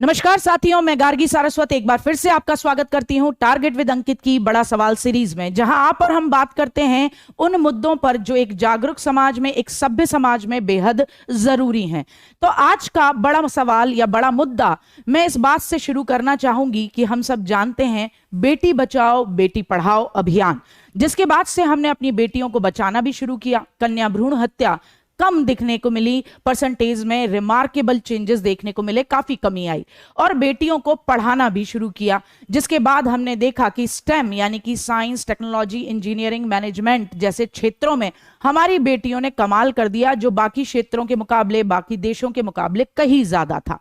नमस्कार साथियों, मैं गार्गी सारस्वत एक बार फिर से आपका स्वागत करती हूं टारगेट विद अंकित की बड़ा सवाल सीरीज में, जहां आप और हम बात करते हैं उन मुद्दों पर जो एक जागरूक समाज में, एक सभ्य समाज में बेहद जरूरी हैं। तो आज का बड़ा सवाल या बड़ा मुद्दा मैं इस बात से शुरू करना चाहूंगी कि हम सब जानते हैं बेटी बचाओ बेटी पढ़ाओ अभियान, जिसके बाद से हमने अपनी बेटियों को बचाना भी शुरू किया। कन्या भ्रूण हत्या कम दिखने को मिली, परसेंटेज में रिमार्केबल चेंजेस देखने को मिले, काफी कमी आई, और बेटियों को पढ़ाना भी शुरू किया। जिसके बाद हमने देखा कि स्टेम यानी कि साइंस, टेक्नोलॉजी, इंजीनियरिंग, मैनेजमेंट जैसे क्षेत्रों में हमारी बेटियों ने कमाल कर दिया, जो बाकी क्षेत्रों के मुकाबले, बाकी देशों के मुकाबले कहीं ज्यादा था।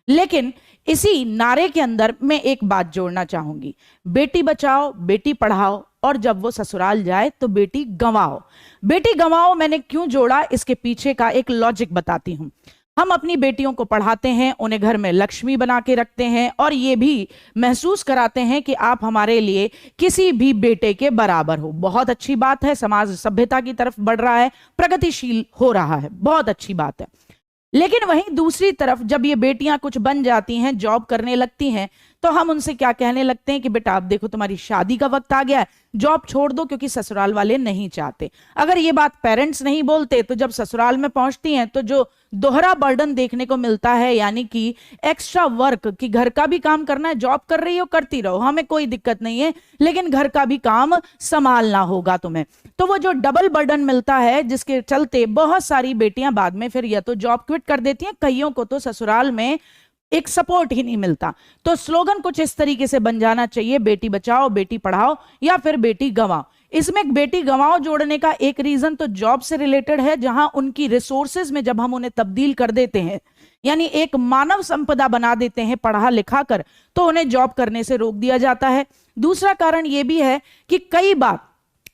लेकिन इसी नारे के अंदर मैं एक बात जोड़ना चाहूंगी, बेटी बचाओ बेटी पढ़ाओ, और जब वो ससुराल जाए तो बेटी गंवाओ। बेटी गंवाओ मैंने क्यों जोड़ा, इसके पीछे का एक लॉजिक बताती हूं। हम अपनी बेटियों को पढ़ाते हैं, उन्हें घर में लक्ष्मी बना के रखते हैं, और ये भी महसूस कराते हैं कि आप हमारे लिए किसी भी बेटे के बराबर हो। बहुत अच्छी बात है, समाज सभ्यता की तरफ बढ़ रहा है, प्रगतिशील हो रहा है, बहुत अच्छी बात है। लेकिन वहीं दूसरी तरफ जब ये बेटियां कुछ बन जाती हैं, जॉब करने लगती हैं, तो हम उनसे क्या कहने लगते हैं कि बेटा अब देखो तुम्हारी शादी का वक्त आ गया है, जॉब छोड़ दो, क्योंकि ससुराल वाले नहीं चाहते। अगर ये बात पेरेंट्स नहीं बोलते तो जब ससुराल में पहुंचती हैं तो जो दोहरा बर्डन देखने को मिलता है, यानी कि एक्स्ट्रा वर्क, कि घर का भी काम करना है, जॉब कर रही हो करती रहो, हमें कोई दिक्कत नहीं है, लेकिन घर का भी काम संभालना होगा तुम्हें। तो वो जो डबल बर्डन मिलता है, जिसके चलते बहुत सारी बेटियां बाद में फिर या तो जॉब क्विट कर देती हैं, कईयों को तो ससुराल में एक सपोर्ट ही नहीं मिलता। तो स्लोगन कुछ इस तरीके से बन जाना चाहिए, बेटी बचाओ बेटी पढ़ाओ या फिर बेटी गंवाओ। इसमें बेटी गंवाओ जोड़ने का एक रीजन तो जॉब से रिलेटेड है, जहां उनकी रिसोर्सेज में जब हम उन्हें तब्दील कर देते हैं, यानी एक मानव संपदा बना देते हैं पढ़ा लिखा कर, तो उन्हें जॉब करने से रोक दिया जाता है। दूसरा कारण यह भी है कि कई बार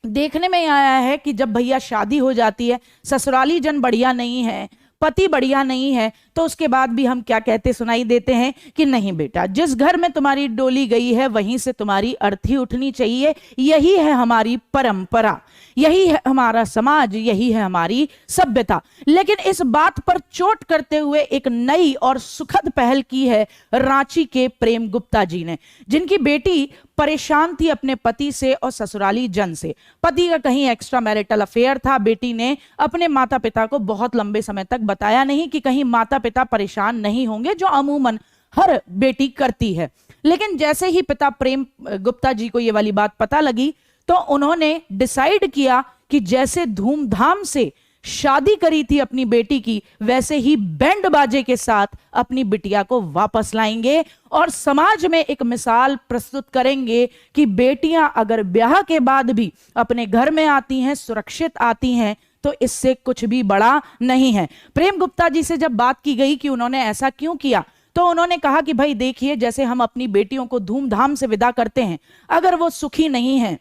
देखने में आया है कि जब भैया शादी हो जाती है, ससुराली जन बढ़िया नहीं है, पति बढ़िया नहीं है, तो उसके बाद भी हम क्या कहते सुनाई देते हैं कि नहीं बेटा, जिस घर में तुम्हारी डोली गई है वहीं से तुम्हारी अर्थी उठनी चाहिए, यही है हमारी परंपरा, यही है हमारा समाज, यही है हमारी सभ्यता। लेकिन इस बात पर चोट करते हुए एक नई और सुखद पहल की है रांची के प्रेम गुप्ता जी ने, जिनकी बेटी परेशान थी अपने पति से और ससुराली जन से। पति का कहीं एक्स्ट्रा मैरिटल अफेयर था। बेटी ने अपने माता पिता को बहुत लंबे समय तक बताया नहीं कि कहीं माता पिता परेशान नहीं होंगे, जो अमूमन हर बेटी करती है। लेकिन जैसे ही पिता प्रेम गुप्ता जी को ये वाली बात पता लगी, तो उन्होंने डिसाइड किया कि जैसे धूमधाम से शादी करी थी अपनी बेटी की, वैसे ही बैंड बाजे के साथ अपनी बिटिया को वापस लाएंगे और समाज में एक मिसाल प्रस्तुत करेंगे कि बेटियां अगर ब्याह के बाद भी अपने घर में आती हैं, सुरक्षित आती हैं, तो इससे कुछ भी बड़ा नहीं है। प्रेम गुप्ता जी से जब बात की गई कि उन्होंने ऐसा क्यों किया, तो उन्होंने कहा कि भाई देखिए, जैसे हम अपनी बेटियों को धूमधाम से विदा करते हैं, अगर वो सुखी नहीं है,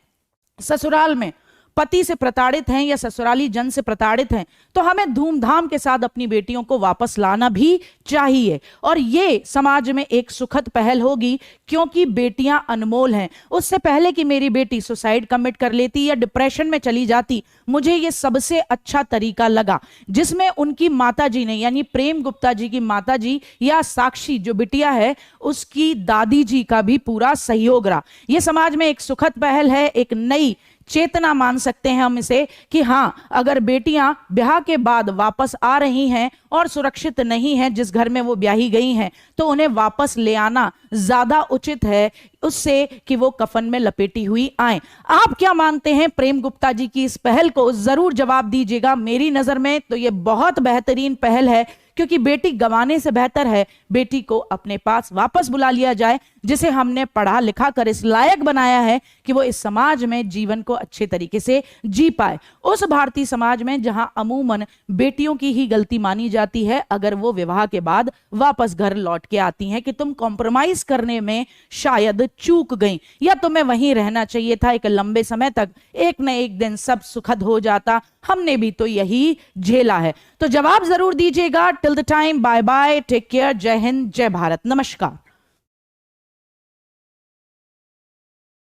ससुराल में पति से प्रताड़ित हैं या ससुराली जन से प्रताड़ित हैं, तो हमें धूमधाम के साथ अपनी बेटियों को वापस लाना भी चाहिए। और ये समाज में एक सुखद पहल होगी, क्योंकि बेटियां अनमोल हैं। उससे पहले कि मेरी बेटी सुसाइड कमिट कर लेती या डिप्रेशन में चली जाती, मुझे ये सबसे अच्छा तरीका लगा, जिसमें उनकी माताजी ने, यानी प्रेम गुप्ता जी की माताजी या साक्षी जो बिटिया है, उसकी दादी जी का भी पूरा सहयोग रहा। यह समाज में एक सुखद पहल है, एक नई चेतना मान सकते हैं हम इसे, कि हां, अगर बेटियां ब्याह के बाद वापस आ रही हैं और सुरक्षित नहीं हैं जिस घर में वो ब्याही गई हैं, तो उन्हें वापस ले आना ज्यादा उचित है उससे कि वो कफन में लपेटी हुई आए। आप क्या मानते हैं प्रेम गुप्ता जी की इस पहल को? जरूर जवाब दीजिएगा। मेरी नजर में तो ये बहुत बेहतरीन पहल है, क्योंकि बेटी गंवाने से बेहतर है बेटी को अपने पास वापस बुला लिया जाए, जिसे हमने पढ़ा लिखा कर इस लायक बनाया है कि वो इस समाज में जीवन को अच्छे तरीके से जी पाए। उस भारतीय समाज में जहां अमूमन बेटियों की ही गलती मानी जाती है अगर वो विवाह के बाद वापस घर लौट के आती हैं, कि तुम कॉम्प्रोमाइज करने में शायद चूक गई, या तुम्हें वहीं रहना चाहिए था एक लंबे समय तक, एक न एक दिन सब सुखद हो जाता। हमने भी तो यही झेला है। तो जवाब जरूर दीजिएगा। Till the time, bye bye, take care, जय हिंद, जय भारत, नमस्कार।